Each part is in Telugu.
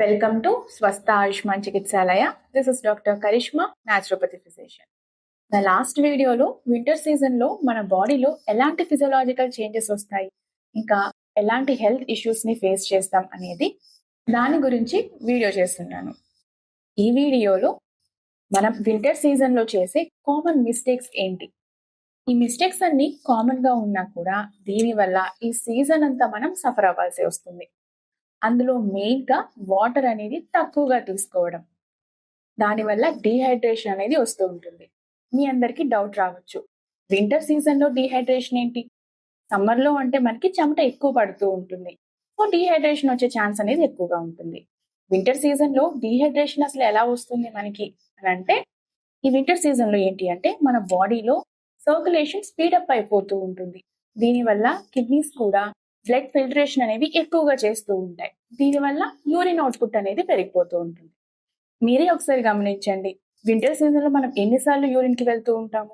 Welcome to Swastha Ayushman Chikitsalaya. This is doctor Karishma, naturopathy physician. నా లాస్ట్ వీడియోలో వింటర్ సీజన్లో మన బాడీలో ఎలాంటి ఫిజియోలాజికల్ చేంజెస్ వస్తాయి, ఇంకా ఎలాంటి హెల్త్ ఇష్యూస్ని ఫేస్ చేస్తాం అనేది దాని గురించి వీడియో చేస్తున్నాను. ఈ వీడియోలో మనం వింటర్ సీజన్లో చేసే కామన్ మిస్టేక్స్ ఏంటి, ఈ మిస్టేక్స్ అన్ని కామన్గా ఉన్నా కూడా దీనివల్ల ఈ సీజన్ అంతా మనం సఫర్ అవ్వాల్సి వస్తుంది. అందులో మెయిన్గా వాటర్ అనేది తక్కువగా తీసుకోవడం, దానివల్ల డీహైడ్రేషన్ అనేది వస్తూ ఉంటుంది. మీ అందరికీ డౌట్ రావచ్చు, వింటర్ సీజన్లో డీహైడ్రేషన్ ఏంటి? సమ్మర్లో అంటే మనకి చెమట ఎక్కువ పడుతూ ఉంటుంది, సో డీహైడ్రేషన్ వచ్చే ఛాన్స్ అనేది ఎక్కువగా ఉంటుంది. వింటర్ సీజన్లో డీహైడ్రేషన్ అసలు ఎలా వస్తుంది మనకి అని అంటే, ఈ వింటర్ సీజన్లో ఏంటి అంటే మన బాడీలో సర్క్యులేషన్ స్పీడప్ అయిపోతూ ఉంటుంది. దీనివల్ల కిడ్నీస్ కూడా బ్లడ్ ఫిల్టరేషన్ అనేవి ఎక్కువగా చేస్తూ ఉంటాయి. దీనివల్ల యూరిన్ అవుట్పుట్ అనేది పెరిగిపోతూ ఉంటుంది. మీరే ఒకసారి గమనించండి, వింటర్ సీజన్లో మనం ఎన్నిసార్లు యూరిన్కి వెళ్తూ ఉంటాము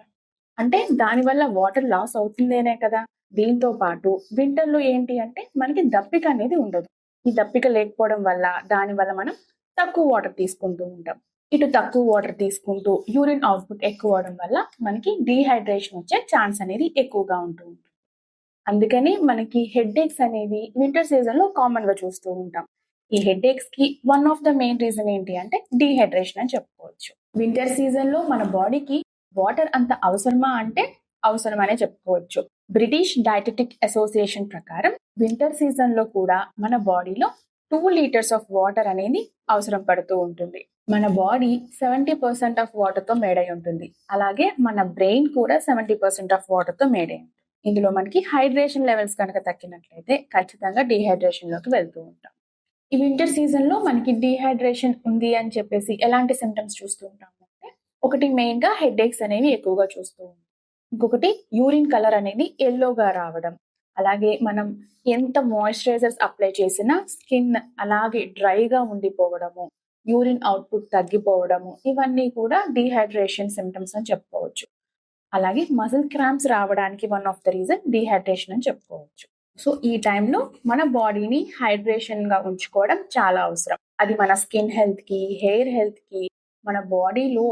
అంటే దానివల్ల వాటర్ లాస్ అవుతుందేనే కదా. దీంతో పాటు వింటర్లో ఏంటి అంటే మనకి దప్పిక అనేది ఉండదు. ఈ దప్పిక లేకపోవడం వల్ల దానివల్ల మనం తక్కువ వాటర్ తీసుకుంటూ ఉంటాం. ఇటు తక్కువ వాటర్ తీసుకుంటూ యూరిన్ అవుట్పుట్ ఎక్కువ అవడం వల్ల మనకి డీహైడ్రేషన్ వచ్చే ఛాన్స్ అనేది ఎక్కువగా ఉంటుంది. అందుకని మనకి హెడ్ ఏక్స్ అనేవి వింటర్ సీజన్ లో కామన్ గా చూస్తూ ఉంటాం. ఈ హెడ్ ఏక్స్ కి one of the main reason ఏంటి అంటే డీహైడ్రేషన్ అని చెప్పుకోవచ్చు. వింటర్ సీజన్ లో మన బాడీకి వాటర్ అంత అవసరమా అంటే అవసరమనే చెప్పుకోవచ్చు. బ్రిటిష్ డైటెటిక్ అసోసియేషన్ ప్రకారం వింటర్ సీజన్ లో కూడా మన బాడీలో 2 లీటర్స్ ఆఫ్ వాటర్ అనేది అవసరం పడుతూ ఉంటుంది. మన బాడీ 70% ఆఫ్ వాటర్ తో మేడ్ అయి ఉంటుంది. అలాగే మన బ్రెయిన్ కూడా 70% ఆఫ్ వాటర్ తో మేడ్ అయి ఉంటుంది. ఇందులో మనకి హైడ్రేషన్ లెవెల్స్ కనుక తగ్గినట్లయితే ఖచ్చితంగా డీహైడ్రేషన్ లోకి వెళ్తూ ఉంటాం. ఈ వింటర్ సీజన్ లో మనకి డీహైడ్రేషన్ ఉంది అని చెప్పేసి ఎలాంటి సిమ్టమ్స్ చూస్తూ ఉంటాము అంటే, ఒకటి మెయిన్ గా హెడ్ ఏక్స్ అనేవి ఎక్కువగా చూస్తూ ఉంటాం. ఇంకొకటి యూరిన్ కలర్ అనేది ఎల్లోగా రావడం, అలాగే మనం ఎంత మాయిశ్చరైజర్స్ అప్లై చేసినా స్కిన్ అలాగే డ్రైగా ఉండిపోవడము, యూరిన్ అవుట్పుట్ తగ్గిపోవడము, ఇవన్నీ కూడా డీహైడ్రేషన్ సిమ్టమ్స్ అని చెప్పుకోవచ్చు. అలాగే మజిల్ క్రాంప్స్ రావడానికి one of the reason dehydration అని చెప్పుకోవచ్చు. సో ఈ టైంలో మన బాడీని హైడ్రేషన్ గా ఉంచుకోవడం చాలా అవసరం. అది మన స్కిన్ హెల్త్ కి, హెయిర్ హెల్త్ కి, మన బాడీలో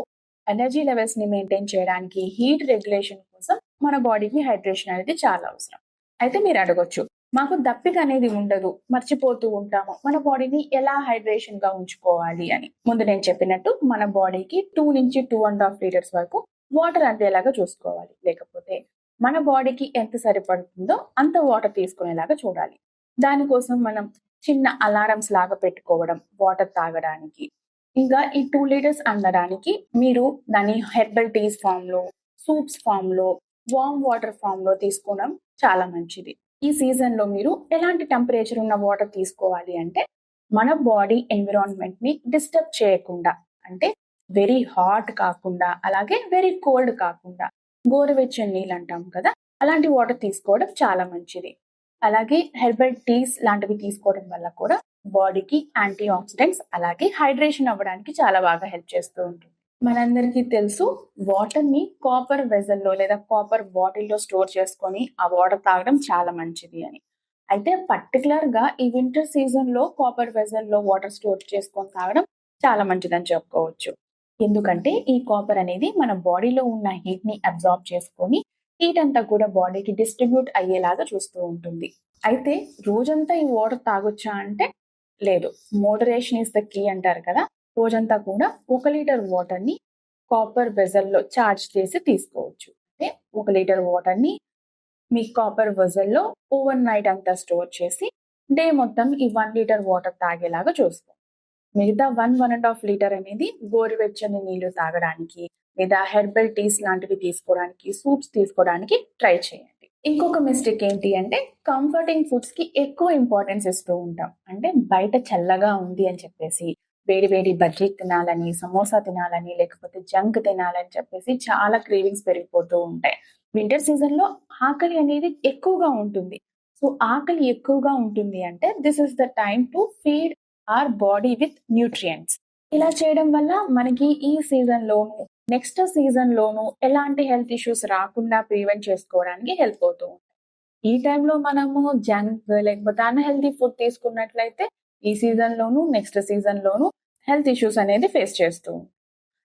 ఎనర్జీ లెవెల్స్ ని మెయింటైన్ చేయడానికి, హీట్ రెగ్యులేషన్ కోసం మన బాడీకి హైడ్రేషన్ అనేది చాలా అవసరం. అయితే మీరు అడగొచ్చు, మాకు దప్పిక అనేది ఉండదు, మర్చిపోతూ ఉంటాము, మన బాడీని ఎలా హైడ్రేషన్ గా ఉంచుకోవాలి అని. ముందు నేను చెప్పినట్టు మన బాడీకి 2 నుంచి 2.5 లీటర్స్ వరకు వాటర్ అందేలాగా చూసుకోవాలి. లేకపోతే మన బాడీకి ఎంత సరిపడుతుందో అంత వాటర్ తీసుకునేలాగా చూడాలి. దానికోసం మనం చిన్న అలారమ్స్ లాగా పెట్టుకోవడం వాటర్ తాగడానికి. ఇంకా ఈ 2 లీటర్స్ అందడానికి మీరు దాన్ని హెర్బల్ టీస్ ఫామ్ లో, సూప్స్ ఫామ్ లో, వార్మ్ వాటర్ ఫామ్ లో తీసుకోవడం చాలా మంచిది. ఈ సీజన్ లో మీరు ఎలాంటి టెంపరేచర్ ఉన్న వాటర్ తీసుకోవాలి అంటే, మన బాడీ ఎన్విరాన్మెంట్ ని డిస్టర్బ్ చేయకుండా, అంటే వెరీ హాట్ కాకుండా అలాగే వెరీ కోల్డ్ కాకుండా గోరువెచ్చని నీళ్ళు అంటాం కదా, అలాంటి వాటర్ తీసుకోవడం చాలా మంచిది. అలాగే హెర్బల్ టీస్ లాంటివి తీసుకోవడం వల్ల కూడా బాడీకి యాంటీ ఆక్సిడెంట్స్ అలాగే హైడ్రేషన్ అవ్వడానికి చాలా బాగా హెల్ప్ చేస్తూ ఉంటుంది. మనందరికీ తెలుసు, వాటర్ ని కాపర్ వెజల్లో లేదా కాపర్ బాటిల్లో స్టోర్ చేసుకొని ఆ వాటర్ తాగడం చాలా మంచిది అని. అయితే పర్టికులర్ గా ఈ వింటర్ సీజన్ లో కాపర్ వెజల్లో వాటర్ స్టోర్ చేసుకొని తాగడం చాలా మంచిదని చెప్పుకోవచ్చు. ఎందుకంటే ఈ కాపర్ అనేది మన బాడీలో ఉన్న హీట్ ని అబ్జార్బ్ చేసుకొని హీట్ అంతా కూడా బాడీకి డిస్ట్రిబ్యూట్ అయ్యేలాగా చూస్తూ ఉంటుంది. అయితే రోజంతా ఈ వాటర్ తాగొచ్చా అంటే లేదు. మోడరేషన్ ఇస్ ద కీ అంటారు కదా. రోజంతా కూడా 1 లీటర్ వాటర్ ని కాపర్ వెజల్లో చార్జ్ చేసి తీసుకోవచ్చు. అంటే 1 లీటర్ వాటర్ ని మీ కాపర్ వెజల్లో ఓవర్ నైట్ అంతా స్టోర్ చేసి డే మొత్తం ఈ 1 లీటర్ వాటర్ తాగేలాగా చూసుకోండి. మిగతా 1.5 లీటర్ అనేది గోరువెచ్చని నీళ్లు తాగడానికి లేదా హెర్బల్ టీస్ లాంటివి తీసుకోవడానికి, సూప్స్ తీసుకోవడానికి ట్రై చేయండి. ఇంకొక మిస్టేక్ ఏంటి అంటే, కంఫర్టింగ్ ఫుడ్స్ కి ఎక్కువ ఇంపార్టెన్స్ ఇస్తూ ఉంటాం. అంటే బయట చల్లగా ఉంది అని చెప్పేసి వేడి వేడి బజ్జీ తినాలని, సమోసా తినాలని, లేకపోతే జంక్ తినాలని చెప్పేసి చాలా క్రేవింగ్స్ పెరిగిపోతూ ఉంటాయి. వింటర్ సీజన్ లో ఆకలి అనేది ఎక్కువగా ఉంటుంది. సో ఆకలి ఎక్కువగా ఉంటుంది అంటే this is the time to feed our body with nutrients. ఇలా చేయడం వల్ల మనకి ఈ సీజన్ లోను, నెక్స్ట్ సీజన్ లోను ఎలాంటి హెల్త్ ఇష్యూస్ రాకుండా ప్రివెంట్ చేసుకోవడానికి హెల్ప్ అవుతూ ఉంటాయి. ఈ టైంలో మనము జంక్ లేకపోతే అన్హెల్తీ ఫుడ్ తీసుకున్నట్లయితే ఈ సీజన్‌లోనూ, నెక్స్ట్ సీజన్‌లోనూ హెల్త్ ఇష్యూస్ అనేది ఫేస్ చేస్తూ ఉంటాం.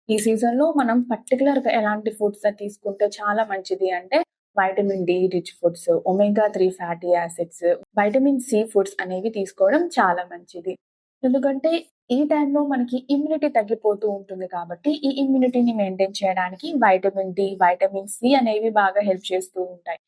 ఈ సీజన్‌లో మనం పర్టిక్యులర్‌గా ఎలాంటి ఫుడ్స్ తీసుకుంటే చాలా మంచిది అంటే, vitamin D rich foods, omega 3 fatty acids, vitamin C foods అనేవి తీసుకోవడం చాలా మంచిది. ఎందుకంటే ఈ టైంలో మనకి ఇమ్యూనిటీ తగ్గిపోతూ ఉంటుంది కాబట్టి, ఈ ఇమ్యూనిటీని మెయింటైన్ చేయడానికి వైటమిన్ డి, వైటమిన్ సి అనేవి బాగా హెల్ప్ చేస్తూ ఉంటాయి.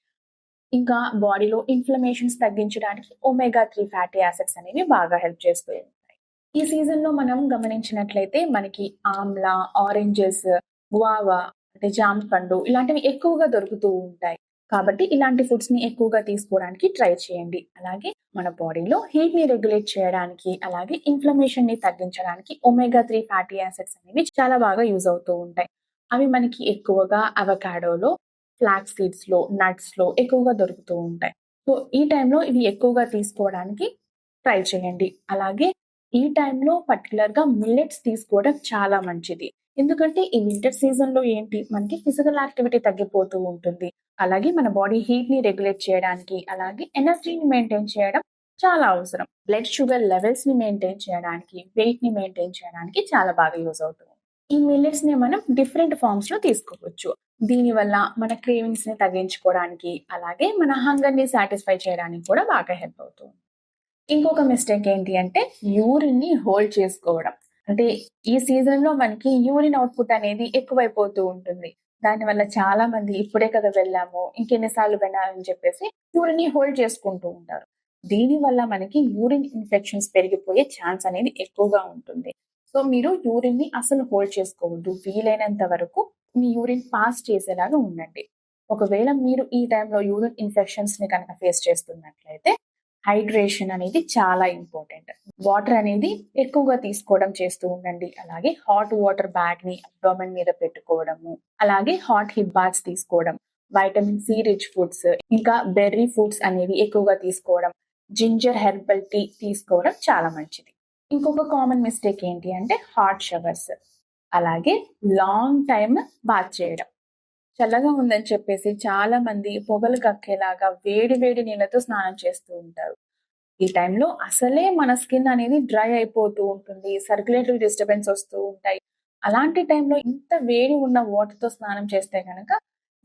ఇంకా బాడీలో ఇన్‌ఫ్లమేషన్స్ తగ్గించడానికి ఒమేగా 3 ఫ్యాటీ యాసిడ్స్ అనేవి బాగా హెల్ప్ చేస్తూ ఉంటాయి. ఈ సీజన్‌లో మనం గమనించినట్లయితే మనకి ఆమ్ల, ఆరెంజెస్, గువావా అంటే జామ పండు ఇలాంటివి ఎక్కువగా దొరుకుతూ ఉంటాయి. కాబట్టి ఇలాంటి ఫుడ్స్‌ని ఎక్కువగా తీసుకోవడానికి ట్రై చేయండి. అలాగే మన బాడీలో హీట్‌ని రెగ్యులేట్ చేయడానికి, అలాగే ఇన్‌ఫ్లమేషన్‌ని తగ్గించడానికి ఒమేగా 3 ఫ్యాటీ యాసిడ్స్ అనేవి చాలా బాగా యూజ్ అవుతూ ఉంటాయి. అవి మనకి ఎక్కువగా అవకాడోలో, ఫ్లాక్స్ సీడ్స్‌లో, నట్స్‌లో ఎక్కువగా దొరుకుతూ ఉంటాయి. సో, ఈ టైంలో ఇవి ఎక్కువగా తీసుకోవడానికి ట్రై చేయండి. అలాగే ఈ టైంలో పర్టిక్యులర్‌గా మిల్లెట్స్ తీసుకోవడం చాలా మంచిది. ఎందుకంటే ఈ వింటర్ సీజన్‌లో ఏంటి మనకి ఫిజికల్ యాక్టివిటీ తగ్గిపోతూ ఉంటుంది. అలాగే మన బాడీ హీట్‌ని రెగ్యులేట్ చేయడానికి, అలాగే ఎనర్జీని మెయింటైన్ చేయడం చాలా అవసరం. బ్లడ్ షుగర్ లెవెల్స్‌ని మెయింటైన్ చేయడానికి, వెయిట్‌ని మెయింటైన్ చేయడానికి చాలా బాగా యూజ్ అవుతుంది. ఈ మిల్లెట్స్‌ని మనం డిఫరెంట్ ఫార్మ్స్‌లో తీసుకోవచ్చు. దీనివల్ల మన క్రేవింగ్స్‌ని తగ్గించుకోవడానికి, అలాగే మన హంగర్‌ని సాటిస్ఫై చేయడానికి కూడా బాగా హెల్ప్ అవుతుంది. ఇంకొక మిస్టేక్ ఏంటి అంటే యూరిన్‌ని హోల్డ్ చేసుకోవడం. అంటే ఈ సీజన్‌లో మనకి యూరిన్ అవుట్‌పుట్ అనేది ఎక్కువైపోతూ ఉంటుంది. దానివల్ల చాలా మంది ఇప్పుడే కదా వెళ్ళాము, ఇంకెన్ని సార్లు వెళ్ళాలని చెప్పేసి యూరిన్‌ని హోల్డ్ చేసుకుంటూ ఉంటారు. దీనివల్ల మనకి యూరిన్ ఇన్ఫెక్షన్స్ పెరిగిపోయే ఛాన్స్ అనేది ఎక్కువగా ఉంటుంది. సో, మీరు యూరిన్‌ని అసలు హోల్డ్ చేసుకోవద్దు. వీలైనంత వరకు మీ యూరిన్ పాస్ చేసేలాగా ఉండండి. ఒకవేళ మీరు ఈ టైంలో యూరిన్ ఇన్ఫెక్షన్స్‌ని కనుక ఫేస్ చేస్తున్నట్లయితే హైడ్రేషన్ అనేది చాలా ఇంపార్టెంట్. వాటర్ అనేది ఎక్కువగా తీసుకోవడం చేస్తూ ఉండండి. అలాగే హాట్ వాటర్ బ్యాగ్‌ని అబ్డామెన్ మీద పెట్టుకోవడము, అలాగే హాట్ హిప్ బాత్స్ తీసుకోవడం, వైటమిన్ సి రిచ్ ఫుడ్స్, ఇంకా బెర్రీ ఫుడ్స్ అనేవి ఎక్కువగా తీసుకోవడం, జింజర్ హెర్బల్ టీ తీసుకోవడం చాలా మంచిది. ఇంకొక కామన్ మిస్టేక్ ఏంటి అంటే హాట్ షవర్స్. అలాగే లాంగ్ టైమ్ బాత్ చేయడం. చల్లగా ఉందని చెప్పేసి చాలా మంది పొగలు కక్కేలాగా వేడి వేడి నీళ్ళతో స్నానం చేస్తూ ఉంటారు. ఈ టైంలో అసలే మన స్కిన్ అనేది డ్రై అయిపోతూ ఉంటుంది. సర్క్యులేటరీ డిస్టర్బెన్స్ వస్తూ ఉంటాయి. అలాంటి టైంలో ఇంత వేడి ఉన్న వాటర్‌తో స్నానం చేస్తే గనక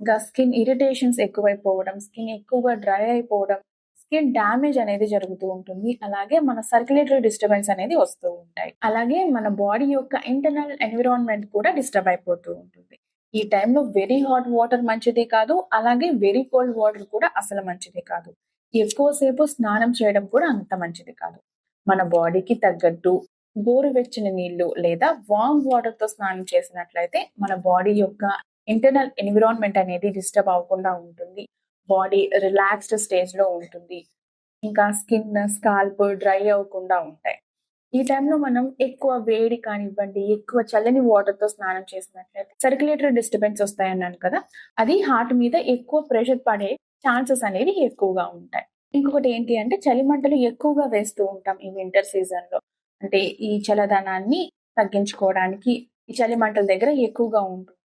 ఇంకా స్కిన్ ఇరిటేషన్స్ ఎక్కువైపోవడం, స్కిన్ ఎక్కువగా డ్రై అయిపోవడం, స్కిన్ డ్యామేజ్ అనేది జరుగుతూ ఉంటుంది. అలాగే మన సర్క్యులేటరీ డిస్టర్బెన్స్ అనేది వస్తూ ఉంటాయి. అలాగే మన బాడీ యొక్క ఇంటర్నల్ ఎన్విరాన్మెంట్ కూడా డిస్టర్బ్ అయిపోతూ ఉంటుంది. ఈ టైంలో వెరీ హాట్ వాటర్ మంచిది కాదు. అలాగే వెరీ కోల్డ్ వాటర్ కూడా అసలు మంచిది కాదు. ఎక్కువ సేపు స్నానం చేయడం కూడా అంత మంచిది కాదు. మన బాడీకి తగ్గట్టు గోరువెచ్చని నీళ్లు లేదా వార్మ్ వాటర్‌తో స్నానం చేసినట్లయితే మన బాడీ యొక్క ఇంటర్నల్ ఎన్విరాన్మెంట్ అనేది డిస్టర్బ్ అవ్వకుండా ఉంటుంది. బాడీ రిలాక్స్డ్ స్టేజ్‌లో ఉంటుంది. ఇంకా స్కిన్, స్కాల్ప్ డ్రై అవ్వకుండా ఉంటాయి. ఈ టైంలో మనం ఎక్కువ వేడి కానివ్వండి, ఎక్కువ చల్లని వాటర్‌తో స్నానం చేసినట్లయితే సర్క్యులేటరీ డిస్టర్బెన్స్ వస్తాయన్నాను కదా! అది హార్ట్ మీద ఎక్కువ ప్రెషర్ పడే ఛాన్సెస్ అనేవి ఎక్కువగా ఉంటాయి. ఇంకొకటి ఏంటి అంటే చలిమంటలు ఎక్కువగా వేస్తూ ఉంటాం ఈ వింటర్ సీజన్‌లో. అంటే ఈ చల్లదనాన్ని తగ్గించుకోవడానికి ఈ చలిమంటల దగ్గర ఎక్కువగా ఉంటుంది.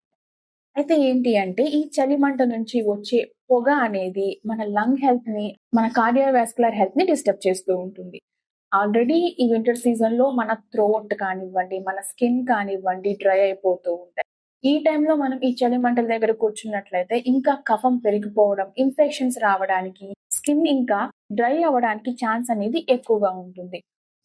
అయితే ఏంటి అంటే ఈ చలిమంట నుంచి వచ్చే పొగ అనేది మన లంగ్ హెల్త్‌ని, మన కార్డియోవాస్కులర్ హెల్త్‌ని డిస్టర్బ్ చేస్తూ ఉంటుంది. ఆల్రెడీ ఈ వింటర్ సీజన్‌లో మన థ్రోట్ కానివ్వండి, మన స్కిన్ కానివ్వండి డ్రై అయిపోతూ ఉంటాయి. ఈ టైంలో మనం ఈ చలిమంటల దగ్గర కూర్చున్నట్లయితే ఇంకా కఫం పెరిగిపోవడం, ఇన్ఫెక్షన్స్ రావడానికి, స్కిన్ ఇంకా డ్రై అవ్వడానికి ఛాన్స్ అనేది ఎక్కువగా ఉంటుంది.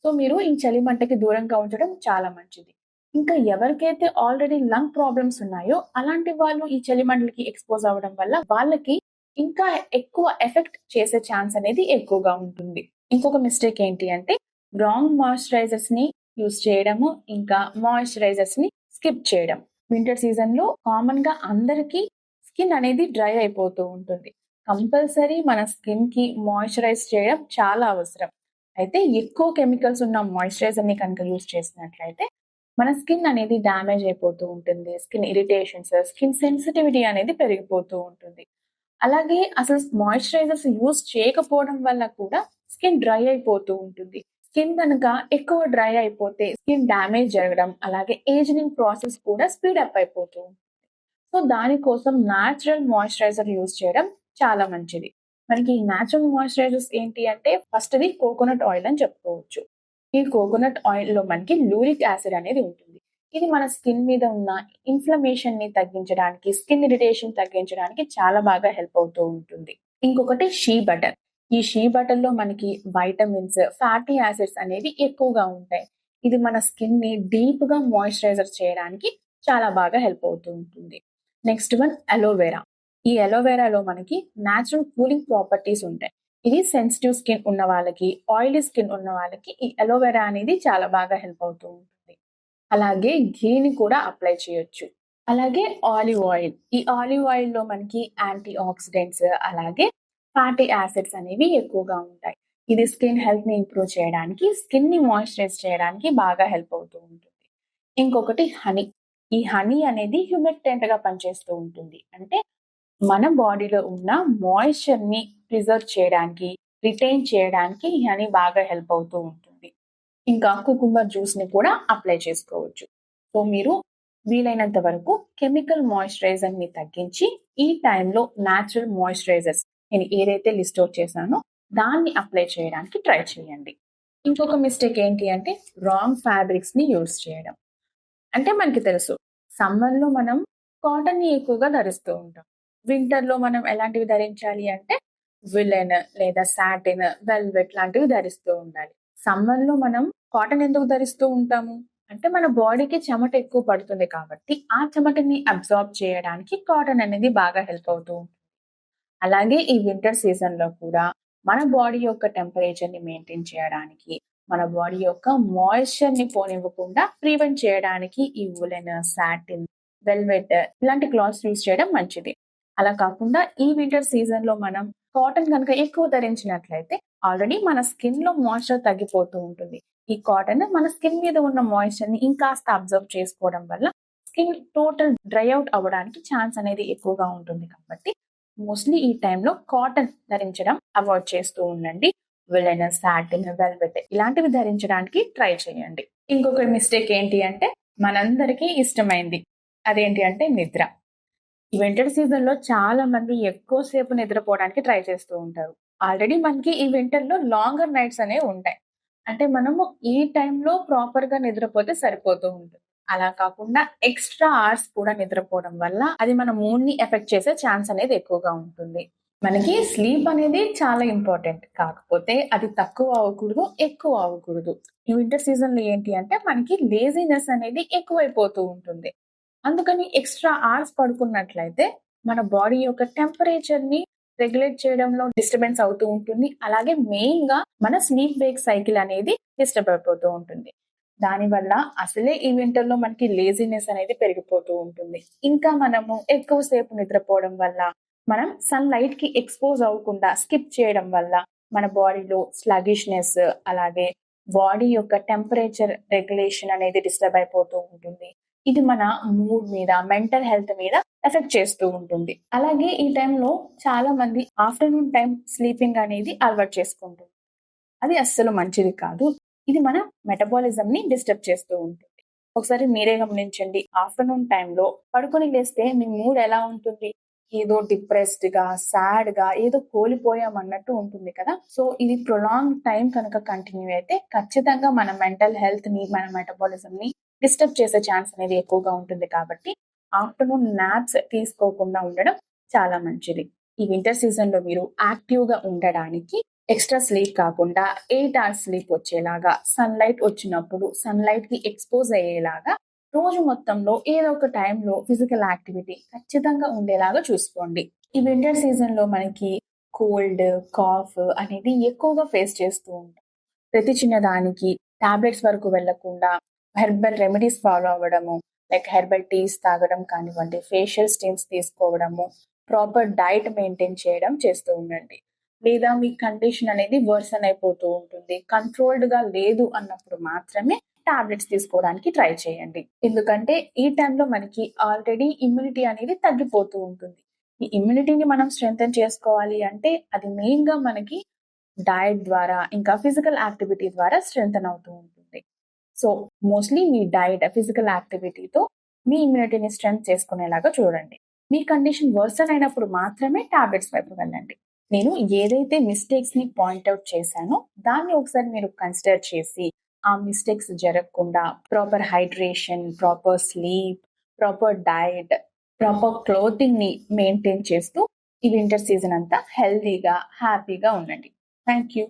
సో, మీరు ఈ చలిమంటకి దూరంగా ఉంచడం చాలా మంచిది. ఇంకా ఎవరికైతే ఆల్రెడీ లంగ్ ప్రాబ్లమ్స్ ఉన్నాయో, అలాంటి వాళ్ళు ఈ చలిమంటలకి ఎక్స్‌పోజ్ అవ్వడం వల్ల వాళ్ళకి ఇంకా ఎక్కువ ఎఫెక్ట్ చేసే ఛాన్స్ అనేది ఎక్కువగా ఉంటుంది. ఇంకొక మిస్టేక్ ఏంటి అంటే రాంగ్ మాయిశ్చరైజర్స్‌ని యూజ్ చేయడము, ఇంకా మాయిశ్చరైజర్స్‌ని స్కిప్ చేయడం. వింటర్ సీజన్‌లో కామన్‌గా అందరికీ స్కిన్ అనేది డ్రై అయిపోతూ ఉంటుంది. కంపల్సరీ మన స్కిన్‌కి మాయిశ్చరైజ్ చేయడం చాలా అవసరం. అయితే ఎక్కువ కెమికల్స్ ఉన్న మాయిశ్చరైజర్‌ని కనుక యూజ్ చేసినట్లయితే మన స్కిన్ అనేది డ్యామేజ్ అయిపోతూ ఉంటుంది. స్కిన్ ఇరిటేషన్స్, స్కిన్ సెన్సిటివిటీ అనేది పెరిగిపోతూ ఉంటుంది. అలాగే అసలు మాయిశ్చరైజర్స్ యూజ్ చేయకపోవడం వల్ల కూడా స్కిన్ డ్రై అయిపోతూ ఉంటుంది. స్కిన్ గనక ఎక్కువ డ్రై అయిపోతే స్కిన్ డ్యామేజ్ జరగడం, అలాగే ఏజింగ్ ప్రాసెస్ కూడా స్పీడ్ అప్ అయిపోతూ ఉంటుంది. సో, దానికోసం నేచురల్ మాయిశ్చరైజర్ యూజ్ చేయడం చాలా మంచిది. మనకి ఈ నేచురల్ మాయిశ్చరైజర్స్ ఏంటి అంటే ఫస్ట్‌ది కోకోనట్ ఆయిల్ అని చెప్పుకోవచ్చు. ఈ కోకోనట్ ఆయిల్‌లో మనకి లూరిక్ యాసిడ్ అనేది ఉంటుంది. ఇది మన స్కిన్ మీద ఉన్న ఇన్‌ఫ్లమేషన్‌ని తగ్గించడానికి, స్కిన్ ఇరిటేషన్ తగ్గించడానికి చాలా బాగా హెల్ప్ అవుతూ ఉంటుంది. ఇంకొకటి షీ బటర్. ఈ షీ బటర్‌లో మనకి వైటమిన్స్, ఫ్యాటీ యాసిడ్స్ అనేవి ఎక్కువగా ఉంటాయి. ఇది మన స్కిన్‌ని డీప్‌గా మాయిశ్చరైజర్ చేయడానికి చాలా బాగా హెల్ప్ అవుతూ ఉంటుంది. Next one aloe vera. ఈ అలోవెరాలో మనకి నేచురల్ కూలింగ్ ప్రాపర్టీస్ ఉంటాయి. ఇది సెన్సిటివ్ స్కిన్ ఉన్న వాళ్ళకి, ఆయిలీ స్కిన్ ఉన్న వాళ్ళకి ఈ అలోవెరా అనేది చాలా బాగా హెల్ప్ అవుతూ ఉంటుంది. అలాగే ఘీని కూడా అప్లై చేయొచ్చు. అలాగే ఆలివ్ ఆయిల్. ఈ ఆలివ్ ఆయిల్‌లో మనకి యాంటీ ఆక్సిడెంట్స్, అలాగే ఫ్యాటీ యాసిడ్స్ అనేవి ఎక్కువగా ఉంటాయి. ఇది స్కిన్ హెల్త్‌ని ఇంప్రూవ్ చేయడానికి, స్కిన్‌ని మాయిశ్చరైజ్ చేయడానికి బాగా హెల్ప్ అవుతూ ఉంటుంది. ఇంకొకటి హనీ. ఈ హనీ అనేది హ్యూమిడిటెంట్‌గా పనిచేస్తూ ఉంటుంది. అంటే మన బాడీలో ఉన్న మాయిశ్చర్‌ని ప్రిజర్వ్ చేయడానికి, రిటైన్ చేయడానికి ఈ హనీ బాగా హెల్ప్ అవుతూ ఉంటుంది. ఇంకా కుకుంబర్ జ్యూస్‌ని కూడా అప్లై చేసుకోవచ్చు. సో, మీరు వీలైనంత వరకు కెమికల్ మాయిశ్చరైజర్‌ని తగ్గించి, ఈ టైంలో నేచురల్ మాయిశ్చరైజర్స్ నేను ఏదైతే లిస్ట్ ఔట్ చేశానో దాన్ని అప్లై చేయడానికి ట్రై చేయండి. ఇంకొక మిస్టేక్ ఏంటి అంటే రాంగ్ ఫ్యాబ్రిక్స్‌ని యూజ్ చేయడం. అంటే మనకి తెలుసు సమ్మర్‌లో మనం కాటన్‌ని ఎక్కువగా ధరిస్తూ ఉంటాం. వింటర్‌లో మనం ఎలాంటివి ధరించాలి అంటే విలెన్ లేదా సాటిన్, వెల్వెట్ లాంటివి ధరిస్తూ ఉండాలి. సమ్మర్‌లో మనం కాటన్ ఎందుకు ధరిస్తూ ఉంటాము? అంటే మన బాడీకి చెమట ఎక్కువ పడుతుంది కాబట్టి, ఆ చెమటని అబ్జార్బ్ చేయడానికి కాటన్ అనేది బాగా హెల్ప్ అవుతూ ఉంటుంది. అలాగే ఈ వింటర్ సీజన్‌లో కూడా మన బాడీ యొక్క టెంపరేచర్‌ని మెయింటైన్ చేయడానికి, మన బాడీ యొక్క మాయిశ్చర్‌ని పోనివ్వకుండా ప్రివెంట్ చేయడానికి ఈ వూలెన్, సాటిన్, వెల్వెట్ ఇలాంటి క్లాత్స్ యూజ్ చేయడం మంచిది. అలా కాకుండా ఈ వింటర్ సీజన్‌లో మనం కాటన్ గనుక ఎక్కువ ధరించినట్లయితే ఆల్రెడీ మన స్కిన్‌లో మాయిశ్చర్ తగ్గిపోతూ ఉంటుంది. ఈ కాటన్ మన స్కిన్ మీద ఉన్న మాయిశ్చర్‌ని ఇంకాస్త అబ్జర్వ్ చేసుకోవడం వల్ల స్కిన్ టోటల్ డ్రై అవుట్ అవ్వడానికి ఛాన్స్ అనేది ఎక్కువగా ఉంటుంది కాబట్టి మోస్ట్‌లీ ఈ టైంలో కాటన్ ధరించడం అవాయిడ్ చేస్తూ ఉండండి. విలెన్, సాటిన్, వెల్వెట్ ఇలాంటివి ధరించడానికి ట్రై చేయండి. ఇంకొక మిస్టేక్ ఏంటి అంటే మనందరికీ ఇష్టమైంది. అదేంటి అంటే నిద్ర. ఈ వింటర్ సీజన్‌లో చాలా మంది ఎక్కువ సేపు నిద్రపోవడానికి ట్రై చేస్తూ ఉంటారు. ఆల్రెడీ మనకి ఈ వింటర్‌లో లాంగర్ నైట్స్ అనేవి ఉంటాయి. అంటే మనము ఈ టైంలో ప్రాపర్‌గా నిద్రపోతే సరిపోతూ ఉంటుంది. అలా కాకుండా ఎక్స్‌ట్రా అవర్స్ కూడా నిద్రపోవడం వల్ల అది మన మూడ్‌ని ఎఫెక్ట్ చేసే ఛాన్స్ అనేది ఎక్కువగా ఉంటుంది. మనకి స్లీప్ అనేది చాలా ఇంపార్టెంట్. కాకపోతే అది తక్కువ అవ్వకూడదు, ఎక్కువ అవ్వకూడదు. ఈ వింటర్ సీజన్‌లో ఏంటి అంటే మనకి లేజీనెస్ అనేది ఎక్కువైపోతూ ఉంటుంది. అందుకని ఎక్స్‌ట్రా అవర్స్ పడుకున్నట్లయితే మన బాడీ యొక్క టెంపరేచర్‌ని రెగ్యులేట్ చేయడంలో డిస్టర్బెన్స్ అవుతూ ఉంటుంది. అలాగే మెయిన్‌గా మన స్లీప్ వేక్ సైకిల్ అనేది డిస్టర్బ్ అయిపోతూ ఉంటుంది. దానివల్ల అసలే ఈ వింటర్‌లో మనకి లేజీనెస్ అనేది పెరిగిపోతూ ఉంటుంది. ఇంకా మనము ఎక్కువ సేపు నిద్రపోవడం వల్ల, మనం సన్‌లైట్‌కి ఎక్స్‌పోజ్ అవ్వకుండా స్కిప్ చేయడం వల్ల మన బాడీలో స్లగ్గిష్‌నెస్, అలాగే బాడీ యొక్క టెంపరేచర్ రెగ్యులేషన్ అనేది డిస్టర్బ్ అయిపోతూ ఉంటుంది. ఇది మన మూడ్ మీద, మెంటల్ హెల్త్ మీద ఎఫెక్ట్ చేస్తూ ఉంటుంది. అలాగే ఈ టైంలో చాలా మంది ఆఫ్టర్‌నూన్ టైమ్ స్లీపింగ్ అనేది అలవాటు చేసుకుంటారు. అది అస్సలు మంచిది కాదు. ఇది మన మెటబాలిజంని డిస్టర్బ్ చేస్తూ ఉంటుంది. ఒకసారి మీరే గమనించండి. ఆఫ్టర్‌నూన్ టైమ్‌లో పడుకొని లేస్తే మీ మూడ్ ఎలా ఉంటుంది? ఏదో డిప్రెస్డ్‌గా, సాడ్‌గా ఏదో కోల్పోయామన్నట్టు ఉంటుంది కదా! సో, ఇది ప్రొలాంగ్ టైమ్ కనుక కంటిన్యూ అయితే ఖచ్చితంగా మన మెంటల్ హెల్త్‌ని, మన మెటబాలిజంని డిస్టర్బ్ చేసే ఛాన్స్ అనేది ఎక్కువగా ఉంటుంది కాబట్టి ఆఫ్టర్‌నూన్ నాప్స్ తీసుకోకుండా ఉండడం చాలా మంచిది. ఈ వింటర్ సీజన్‌లో మీరు యాక్టివ్‌గా ఉండడానికి ఎక్స్‌ట్రా స్లీప్ కాకుండా 8 అవర్స్ స్లీప్ వచ్చేలాగా, సన్‌లైట్ వచ్చినప్పుడు సన్‌లైట్‌కి ఎక్స్‌పోజ్ అయ్యేలాగా రోజు మొత్తంలో ఏదో ఒక టైంలో ఫిజికల్ యాక్టివిటీ ఖచ్చితంగా ఉండేలాగా చూసుకోండి. ఈ వింటర్ సీజన్‌లో మనకి కోల్డ్, కాఫ్ అనేది ఎక్కువగా ఫేస్ చేస్తూ ఉంటాం. ప్రతి చిన్నదానికి టాబ్లెట్స్ వరకు వెళ్ళకుండా హెర్బల్ రెమెడీస్ ఫాలో అవ్వడము, లైక్ హెర్బల్ టీస్ తాగడం కానివ్వండి, ఫేషియల్ స్టీమ్స్ తీసుకోవడము, ప్రాపర్ డైట్ మెయింటైన్ చేయడం చేస్తూ ఉండండి. లేదా మీ కండిషన్ అనేది వర్సన్ అయిపోతూ ఉంటుంది. కంట్రోల్డ్‌గా లేదు అన్నప్పుడు మాత్రమే టాబ్లెట్స్ తీసుకోవడానికి ట్రై చేయండి. ఎందుకంటే ఈ టైంలో మనకి ఆల్రెడీ ఇమ్యూనిటీ అనేది తగ్గిపోతూ ఉంటుంది. ఈ ఇమ్యూనిటీని మనం స్ట్రెంథెన్ చేసుకోవాలి అంటే అది మెయిన్‌గా మనకి డయట్ ద్వారా, ఇంకా ఫిజికల్ యాక్టివిటీ ద్వారా స్ట్రెంథెన్ అవుతూ ఉంటుంది. సో, మోస్ట్‌లీ మీ డయట్, ఫిజికల్ యాక్టివిటీతో మీ ఇమ్యూనిటీని స్ట్రెంత్ చేసుకునేలాగా చూడండి. మీ కండిషన్ వర్సన్ అయినప్పుడు మాత్రమే టాబ్లెట్స్ వైపు వెళ్ళండి. నేను ఏదైతే మిస్టేక్స్‌ని పాయింట్ ఔట్ చేశానో దాన్ని ఒకసారి మీరు కన్సిడర్ చేసి ఆ మిస్టేక్స్ జరగకుండా proper hydration, proper sleep, proper diet, proper క్లోతింగ్ని మెయింటైన్ చేస్తూ ఈ వింటర్ సీజన్ అంతా హెల్తీగా హ్యాపీగా ఉండండి. Thank you.